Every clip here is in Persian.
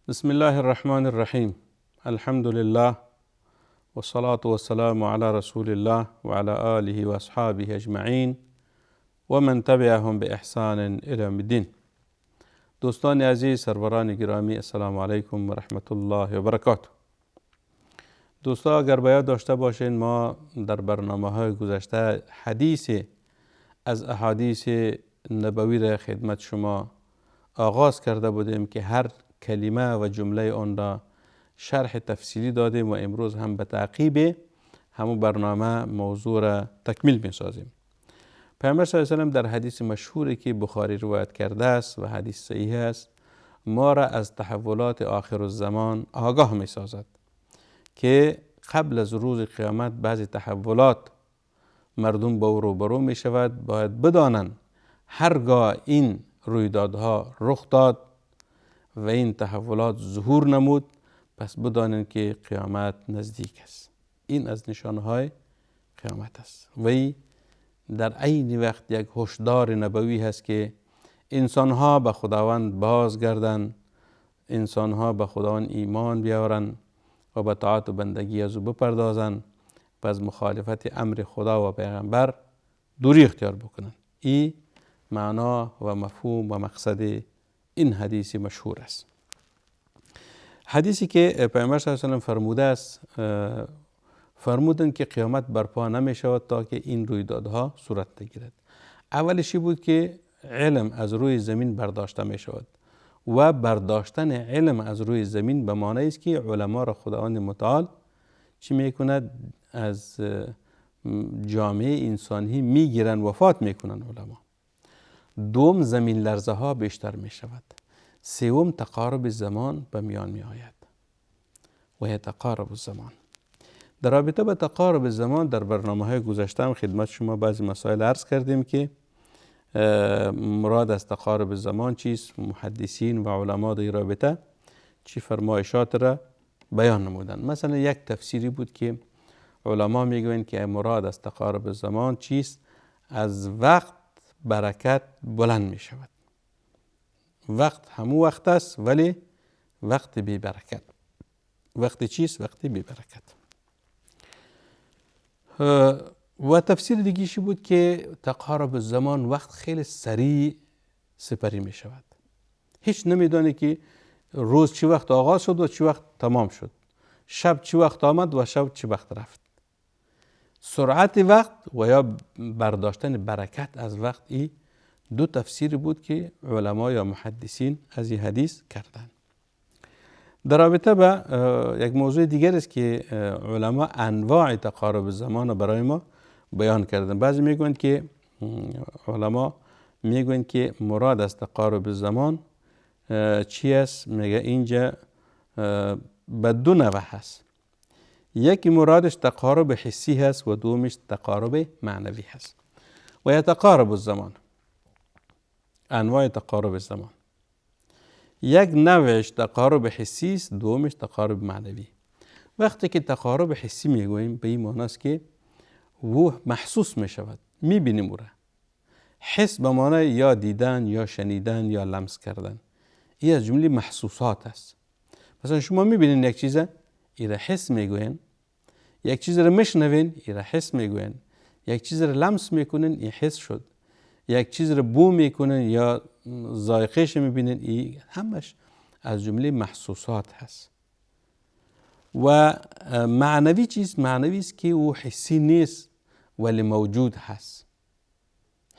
بسم الله الرحمن الرحیم. الحمد لله والصلاة والسلام على رسول الله وعلى آله وأصحابه أجمعین و من تبعهم بإحسان إلى يوم الدین. دوستان عزیز، سروران گرامی، السلام علیکم و رحمت الله و برکاته. دوستا اگر باید داشته باشین، ما در برنامه های گذشته حدیث از احادیث نبوی را خدمت شما آغاز کرده بودیم که هر کلمه و جمله آن را شرح تفصیلی دادیم و امروز هم به تعقیب همون برنامه موضوع را تکمیل می سازیم. پیامبر صلی الله علیه و سلم در حدیث مشهوری که بخاری روایت کرده است و حدیث صحیح است، ما را از تحولات آخر الزمان آگاه می سازد که قبل از روز قیامت بعضی تحولات مردم با او روبرو می شود. باید بدانند هرگاه این رویدادها رخ داد و این تحولات ظهور نمود، پس بدانید که قیامت نزدیک است. این از نشانهای قیامت است. وی در عین وقت یک هشدار نبوی هست که انسانها به خداوند بازگردند، انسانها به خداوند ایمان بیاورند و به طاعت و بندگی از او بپردازند و از مخالفت امر خدا و پیغمبر دوری اختیار بکنند. این معنا و مفهوم و مقصد این حدیث مشهور است. حدیثی که پیامبر صلی الله علیه و سلم فرموده است، فرمودند که قیامت برپا نمی شود تا که این رویدادها صورت بگیرد. اولشی بود که علم از روی زمین برداشته می شود و برداشتن علم از روی زمین به معنی است که علما را خداوند متعال چی می کند؟ از جامعه انسانی می گیرند، وفات می کنند علما. دوم، زمین لرزه ها بیشتر می شود. سوم، تقارب زمان به میان می آید و یتقارب الزمان. در رابطه با تقارب زمان در برنامه های گذشته هم خدمت شما بعضی مسائل عرض کردیم که مراد از تقارب زمان چیست. محدثین و علما در رابطه چی فرمایشات را بیان نمودند. مثلا یک تفسیری بود که علما میگویند که مراد از تقارب زمان چیست؟ از وقت برکت بلند می شود. وقت همو وقت است ولی وقت بی برکت. وقت چیست؟ وقت بی برکت. و تفسیر دیگیشی بود که تقارب زمان وقت خیلی سریع سپری می شود. هیچ نمیدانی که روز چی وقت آغاز شد و چی وقت تمام شد، شب چی وقت آمد و شب چی وقت رفت. سرعت وقت و یا برداشتن برکت از وقت، این دو تفسیر بود که علما یا محدثین از این حدیث کردند. در رابطه با یک موضوع دیگر است که علما انواع تقارب زمان را برای ما بیان کردند. بعضی میگویند که علما میگویند که مراد از تقارب زمان چی است؟ میگه اینجا به دو نوع هست. یکی مرادش تقارب حسی هست و دومش تقارب معنوی هست. و یتقارب الزمان، انواع تقارب زمان، یک نوعش تقارب حسی است، دومش تقارب معنوی. وقتی که تقارب حسی میگوییم به این معنی است که او محسوس می شود، میبینیم او را. حس به معنی یا دیدن یا شنیدن یا لمس کردن. این از جمله محسوسات است. مثلا شما میبینین یک چیز، این را حس میگوین. یک چیز را میشنوین، این را حس میگوین. یک چیز را لمس میکنین، این حس شد. یک چیز را بو میکنین یا ذائقهش میبینین، این همش از جمله محسوسات هست. و معنوی چیز؟ معنوی است که او حسی نیست ولی موجود هست.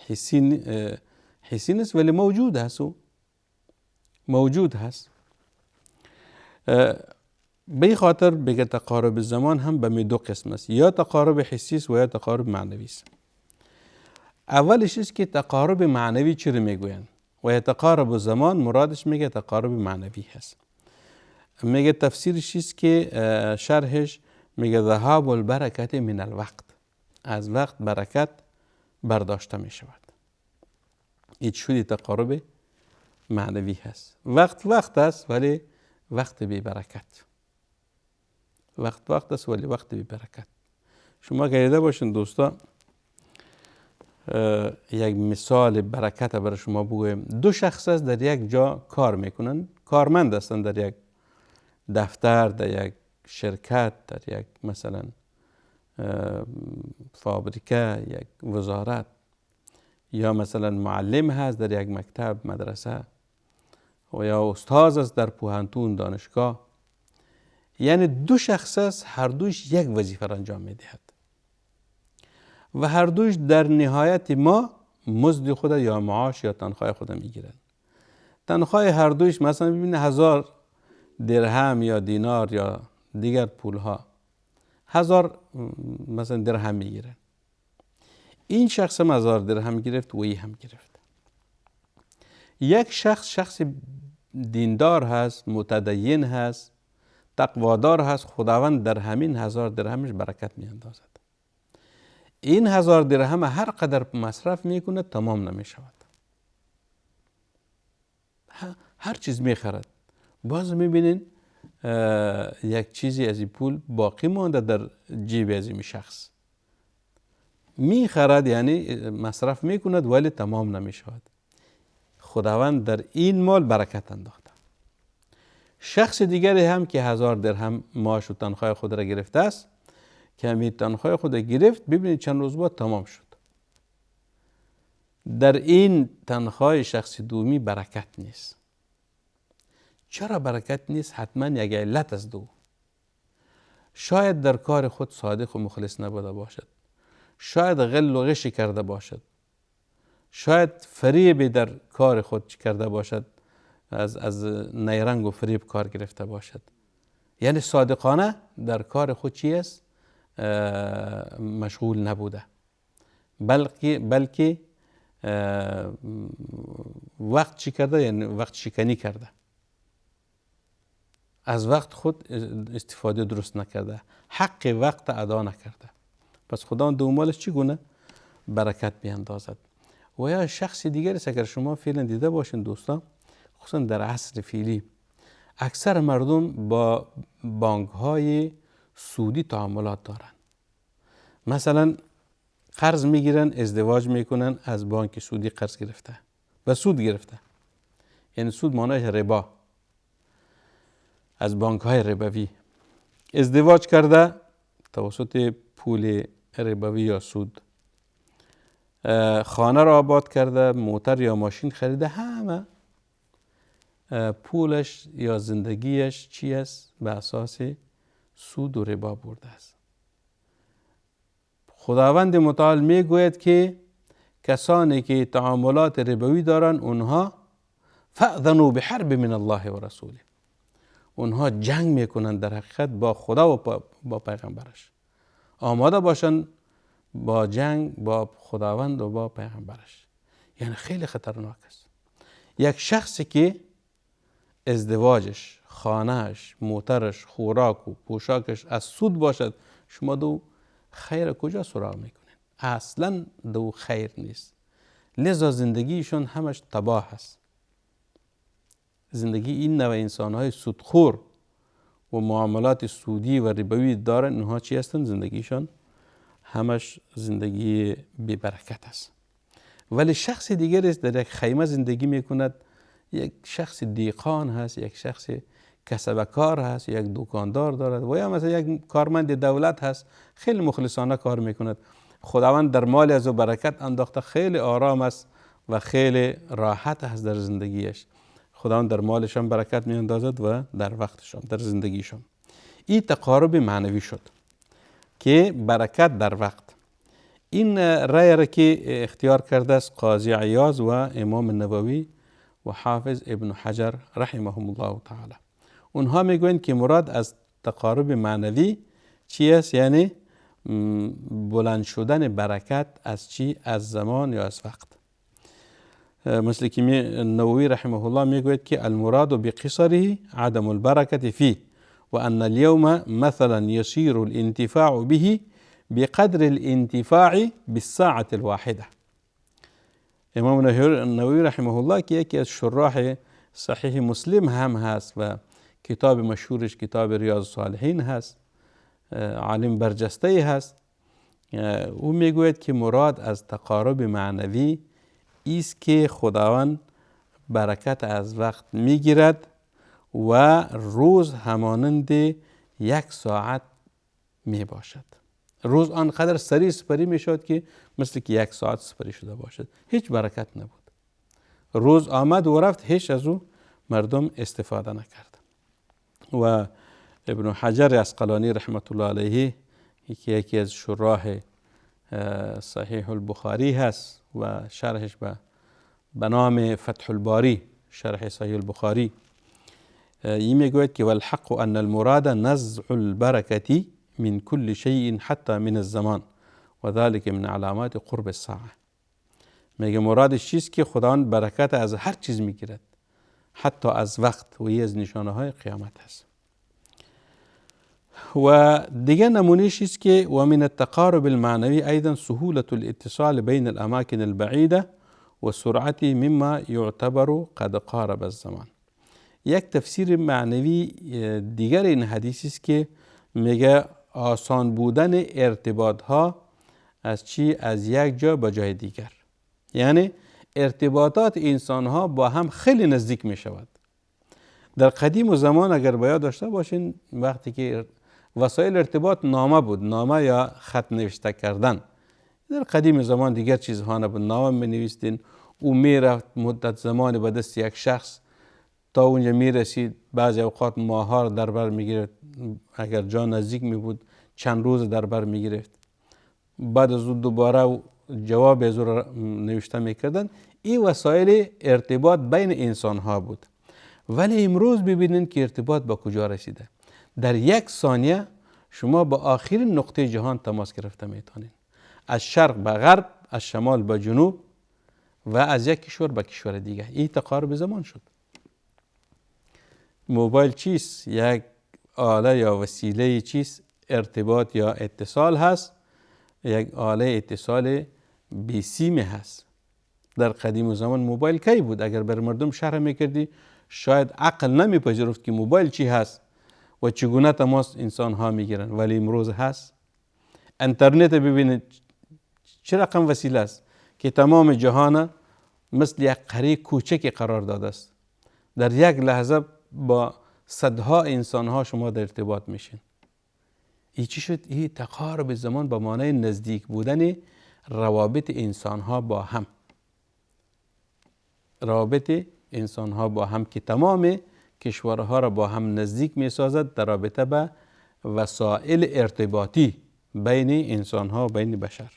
حسی نیست ولی موجود هست. او موجود هست. به این خاطر بگه تقارب زمان هم به دو قسم است، یا تقارب حسی است و یا تقارب معنوی است. اولش است که تقارب معنوی چی رو میگوین و یا تقارب زمان مرادش میگه تقارب معنوی هست. میگه تفسیرش است که شرحش میگه ذهاب البرکت من الوقت، از وقت برکت برداشته میشود. این شدی تقارب معنوی هست. وقت است ولی وقت بی برکت. وقت است ولی وقت بی برکت. شما گریده باشین دوستا، یک مثال برکت برای شما بگویم. دو شخص است در یک جا کار میکنن، کارمند هستند در یک دفتر، در یک شرکت، در یک مثلا فابریکه، یک وزارت، یا مثلا معلم هست در یک مکتب، مدرسه، و یا استاد است در پوهنتون، دانشگاه. یعنی دو شخص است، هر دوش یک وظیفه را انجام میدهد و هر دوش در نهایت ما مزد خود یا معاش یا تنخواه خود میگیرند. تنخواه هر دوش مثلا ببینید 1000 درهم یا دینار یا دیگر پولها، 1000 مثلا درهم میگیرن. این شخص هم 1000 درهم گرفت و این هم گرفت. یک شخص دیندار هست، متدین هست، تقوادار هست، خداوند در همین 1000 درهمش برکت می اندازد. این 1000 درهم هر قدر مصرف میکنه تمام نمی شود. هر چیز میخرد، باز میبینین یک چیزی از این پول باقی مانده در جیب از این شخص. میخرد یعنی مصرف میکند ولی تمام نمی شود. خداوند در این مال برکت انداخته. شخص دیگری هم که 1000 درهم معاش و تنخواه خود را گرفته است، که همین تنخواه خود را گرفت، ببینید چند روز بعد تمام شد. در این تنخواه شخص دومی برکت نیست. چرا برکت نیست؟ حتما یک علت از دو. شاید در کار خود صادق و مخلص نبوده باشد، شاید غل و غش کرده باشد، شاید فریب در کار خود کرده باشد، از نیرنگ و فریب کار گرفته باشد. یعنی صادقانه در کار خود چی است؟ مشغول نبوده، بلکه وقت چی کرده؟ یعنی وقت شکنی کرده، از وقت خود استفاده درست نکرده، حق وقت ادا نکرده. پس خداوند دو مالش چگونه برکت بیاندازد. و یا شخص دیگری است، اگر شما فعلا دیده باشین دوستان، خصوصا در عصر فعلی اکثر مردم با بانک های سودی تعاملات دارن. مثلا قرض میگیرن، ازدواج میکنن، از بانک سودی قرض گرفته و سود گرفته. یعنی سود معنیش ربا، از بانک های ربوی ازدواج کرده توسط پول ربوی یا سود. خانه را آباد کرده، موتر یا ماشین خریده، همه پولش یا زندگیش چی است؟ به اساس سود و ربا برده است. خداوند متعال می گوید که کسانی که تعاملات ربوی دارن، اونها فأذنوا بحرب من الله و رسوله، اونها جنگ میکنن در حقیقت با خدا و با پیغمبرش. آماده باشن با جنگ با خداوند و با پیغمبرش. یعنی خیلی خطرناک است. یک شخصی که ازدواجش، خانهش، موترش، خوراک و پوشاکش از سود باشد، شما دو خیر کجا سراغ میکنین؟ اصلا دو خیر نیست. لذا زندگیشون همش تباه است. زندگی این نوع انسانهای سودخور و معاملات سودی و ربوی دارن، اونها چی هستن؟ زندگیشون همش زندگی بی برکت است. ولی شخص دیگر است در یک خیمه زندگی میکند، یک شخص دیقان هست، یک شخص کسبکار هست، یک دکاندار دارد، و یا مثلا یک کارمند دولت هست، خیلی مخلصانه کار میکند. خداوند در مال از او برکت انداخته، خیلی آرام است و خیلی راحت هست در زندگیش. خداوند در مالشان برکت میاندازد و در وقتشان، در زندگیشان. این تقارب معنوی شد که برکت در وقت. این رأی را که اختیار کرده است قاضی عیاض و امام النووی و حافظ ابن حجر رحمهم الله تعالی. اونها میگویند که مراد از تقارب معنوی چی است؟ یعنی بلند شدن برکت از چی؟ از زمان یا از وقت. مثل که نووی رحمه الله میگوید که المراد بقصره عدم البرکت فيه و ان اليوم مثلا يصير الانتفاع به بقدر الانتفاع بالساعة الواحده. امام نووی رحمه الله که یکی از شراح صحیح مسلم هم هست و کتاب مشهورش کتاب ریاض الصالحین هست، عالم برجسته هست، او میگوید که مراد از تقارب معنوی است که خداوند برکت از وقت میگیرد و روز همانند 1 ساعت می باشد. روز آنقدر سریع سپری می شد که مثل که 1 ساعت سپری شده باشد. هیچ برکت نبود. روز آمد و رفت، هیچ از او مردم استفاده نکرد. و ابن حجر عسقلانی رحمت الله علیه که یکی از شراح صحیح البخاری هست و شرحش به نام فتح الباری، شرح صحیح البخاری، این میگوید که والحق ان المراد نزع البرکة من كل شيء حتى من الزمان و ذلك من علامات قرب الساعه. میگه مرادش چیست که خداوند برکت از هر چیز میگیرد، حتی از وقت، و این از نشانه های قیامت هست. و دیگه نمونهش است که و من التقارب المعنوی ایضا سهولة الاتصال بین الاماکن البعیده و سرعته مما یعتبر قد قارب الزمان. یک تفسیر معنوی دیگر این حدیث است که میگه آسان بودن ارتباط ها از یک جا به جای دیگر، یعنی ارتباطات انسان ها با هم خیلی نزدیک می شود. در قدیم و زمان اگر باید داشته باشین، وقتی که وسایل ارتباط نامه بود، نامه یا خط نوشته کردن، در قدیم زمان دیگر چیزها نبود، نامه می نویستین، او می رفت مدت زمانی به دست یک شخص تا اونجا می رسید، بعضی اوقات ماها در بر می گرفت، اگر جا نزدیک می بود چند روز در بر می گرفت، بعد از اون دوباره جواب از نوشته می کردن. این وسایل ارتباط بین انسان ها بود. ولی امروز ببینید که ارتباط با کجا رسیده. در 1 ثانیه شما با آخرین نقطه جهان تماس گرفته میتونید، از شرق به غرب، از شمال به جنوب و از یک کشور به کشور دیگه. این تقارب زمان شد. موبایل چیست؟ یک آله یا وسیله چیست؟ ارتباط یا اتصال هست، یک آله اتصال بیسیمه هست. در قدیم زمان موبایل کی بود؟ اگر بر مردم شرح میکردی شاید عقل نمیپذیرفت که موبایل چی هست و چگونه تماس انسان ها میگیرن، ولی امروز هست. اینترنت ببینید چه رقم وسیله است که تمام جهان مثل یک قاره کوچکی قرار داده است. در یک لحظه با صدها انسان ها شما در ارتباط میشین. این چی شد؟ این تقارب زمان به معنای نزدیک بودن روابط انسان ها با هم. روابط انسان ها با هم که تمام کشورها را با هم نزدیک می سازد در رابطه به وسایل ارتباطی بین انسان ها و بین بشر.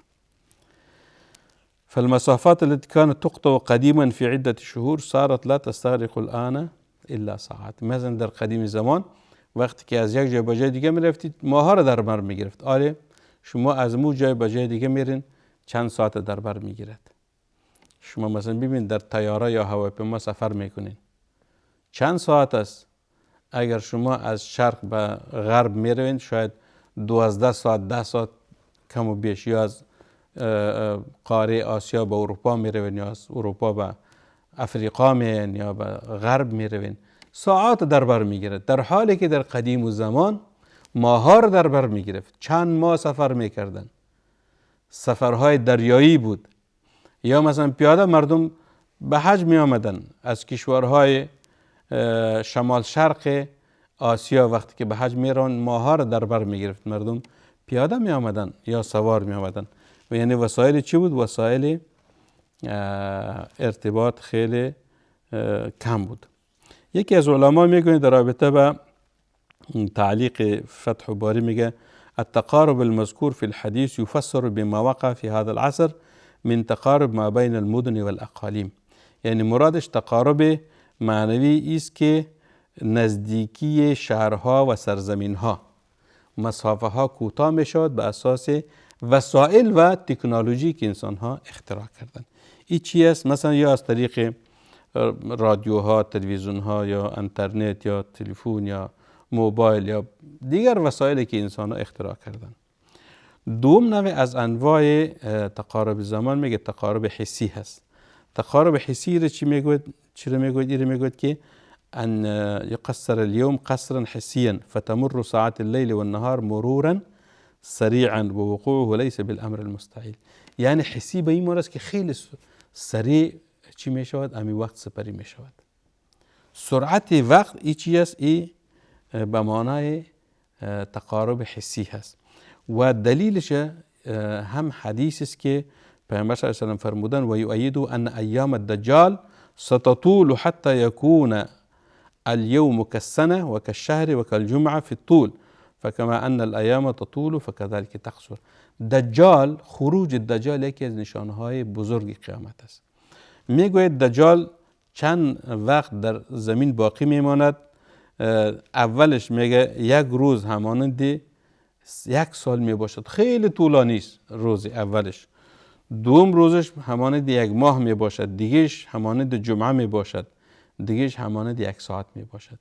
فالمسافات التي كانت تقطع قديما في عدة شهور صارت لا تستغرق الآن الا ساعات. مثلا در قدیم زمان وقتی که از یک جای به جای دیگه می رفتید ماها را در بر می گرفت. آره شما از مو جای به جای دیگه میرین چند ساعت در بر می گیرد. شما مثلا ببین در طیاره یا هواپیما سفر میکنین چند ساعت است. اگر شما از شرق به غرب میروین شاید 12 ساعت 10 ساعت کم و بیش، یا از قاره آسیا به اروپا میروین یا از اروپا به افریقا میروین یا به غرب میروین، ساعات در بر میگیرد. در حالی که در قدیم و زمان ماها را در بر میگرفت. چند ماه سفر میکردن، سفرهای دریایی بود. یا مثلا پیاده مردم به حج می آمدن از کشورهای شمال شرق آسیا. وقتی که به حج می رون ماها را در بر می گرفت، مردم پیاده می آمدن یا سوار می آمدن. و یعنی وسایل چی بود؟ وسایل ارتباط خیلی کم بود. یکی از علما میگوید در رابطه با تعلیق فتح باری میگه التقارب المذكور في الحديث يفسر بما وقع في هذا العصر من تقارب ما بین المدن والاقالیم. یعنی مرادش تقارب معنوی است که نزدیکی شهرها و سرزمینها، مسافه ها کوتاه می شود به اساس وسایل و تکنولوژی که انسان ها اختراع کردن. این چی است؟ مثلا یا از طریق رادیوها، تلویزیون ها یا اینترنت یا تلفن یا موبایل یا دیگر وسایلی که انسان ها اختراع کردن. دوم نوع از انواع تقارب زمان میگه تقارب حسی هست. تقارب حسی را چی میگوید؟ این میگوید که ان يقصر اليوم قصرا حسيا فتمر ساعات الليل والنهار مرورا سريعا ووقوعه ليس بالامر المستحيل. یعنی حسی به این معنی است که خیلی سریع چی میشود؟ امی وقت سپری میشود. سرعت وقت ای چی است؟ ای به معنای تقارب حسی هست و دلیلش هم حدیث است که پیامبر صلی الله علیه و سلم فرمودن و یؤید ان ایام الدجال ستطول حتی یکون اليوم كالسنة وكالشهر وكالجمعة في الطول فكما أن الأيام تطول فكذلك تقصر. دجال، خروج دجال یکی از نشانهای بزرگ قیامت است. میگوید دجال چند وقت در زمین باقی میماند. اولش میگه یک روز همانند یک سال میباشد، خیلی طولانی است روز اولش. دوم روزش همانند یک ماه میباشد، دیگهش همانند جمعه میباشد، دیگهش همانند یک ساعت میباشد.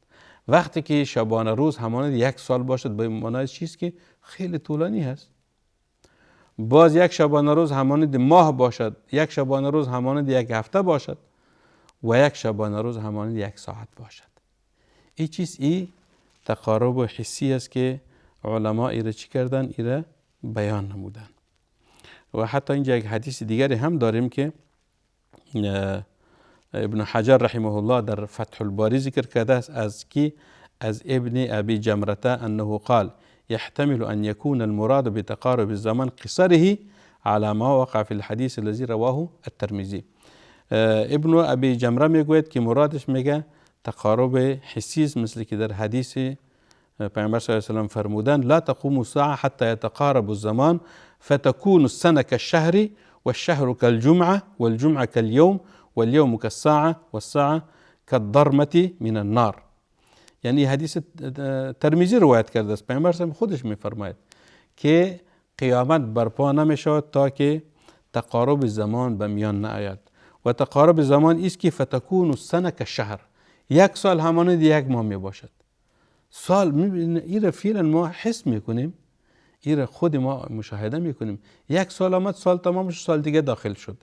وقتی که شبانه روز همانند یک سال باشد به معنای چیست که خیلی طولانی هست. باز یک شبانه روز همانند ماه باشد، یک شبانه روز همانند یک هفته باشد و یک شبانه روز همانند یک ساعت باشد. این چیز ای تقارب حسی است که علما ایره چی کردن؟ ایره بیان نمودن. و حتی اینجا یک حدیث دیگری هم داریم که ابن حجر رحمه الله در فتح الباری ذکر کرده است از ابن ابی جمرة انه قال يحتمل ان يكون المراد بتقارب الزمان قصره على ما وقع في الحديث الذي رواه الترمذي. ابن ابی جمره میگوید که مرادش میگه تقارب حسی است، مثل که در حدیث پیامبر صلی الله علیه و سلم فرمودن لا تقوم الساعه حتى يتقارب الزمان فتكون السنه كالشهر والشهر كالجمعه والجمعه كاليوم واليوم كالساعه والساعه كالضرمه من النار. یعنی حدیث ترمذی روایت کرده است. پیامبر صلی الله علیه و خودش میفرماید که قیامت برپا نمیشود تا که تقارب زمان به میان نآید و تقارب زمان است که فتكون السنه كالشهر، یک سال همانند یک ماه می باشد. سال ایره فعلا ما حس میکنیم، ایره خود ما مشاهده میکنیم. یک سال آمد، سال تمام شد، سال دیگه داخل شد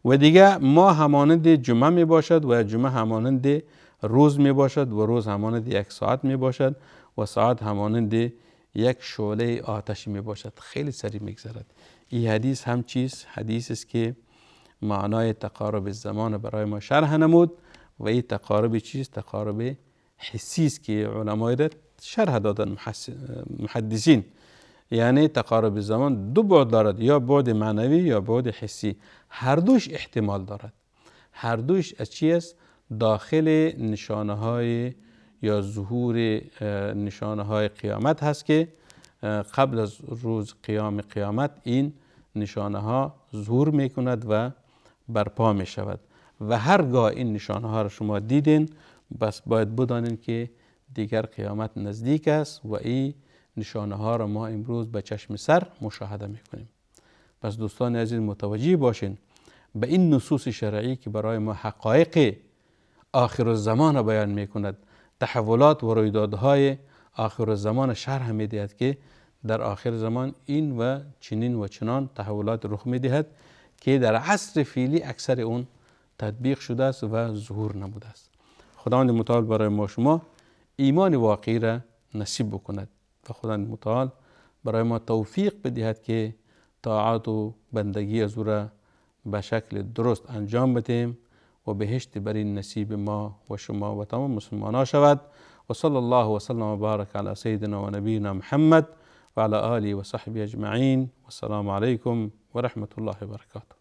و دیگه ماه همانند جمعه می باشد و جمعه همانند روز می باشد و روز همانند یک ساعت می باشد و ساعت همانند یک شعله آتش می باشد. خیلی سریع میگذرد. این حدیث هم چیز حدیث است که معنای تقارب زمان برای ما شرح نمود و این تقارب چیز؟ تقارب حسی است که علمای را شرح دادن محدثین. یعنی تقارب زمان دو بعد دارد، یا بعد معنوی یا بعد حسی. هر دوش احتمال دارد. هر دوش از چی است؟ داخل نشانه های یا ظهور نشانه های قیامت هست که قبل از روز قیامت این نشانه ها ظهور می کند و برپا می شود و هرگاه این نشانه ها را شما دیدین بس باید بدانین که دیگر قیامت نزدیک است و این نشانه ها را ما امروز به چشم سر مشاهده می کنیم. پس دوستان عزیز متوجه باشین به این نصوص شرعی که برای ما حقایق آخر الزمان را بیان می کند، تحولات و رویدادهای آخر الزمان شرح می دهد که در آخر زمان این و چنین و چنان تحولات رخ می دهد که در عصر فعلی اکثر اون تطبیق شده است و ظهور نموده است. خداوند متعال برای ما شما ایمان واقعی را نصیب بکند و خداوند متعال برای ما توفیق بدهد که طاعات و بندگی از او را به شکل درست انجام بدهیم و بهشت بر این نصیب ما و شما و تمام مسلمانان شود. و صلی الله و سلم و بارک علی سیدنا و نبینا محمد و علی آله و صحبه اجمعین. و السلام علیکم و رحمت الله و برکاته.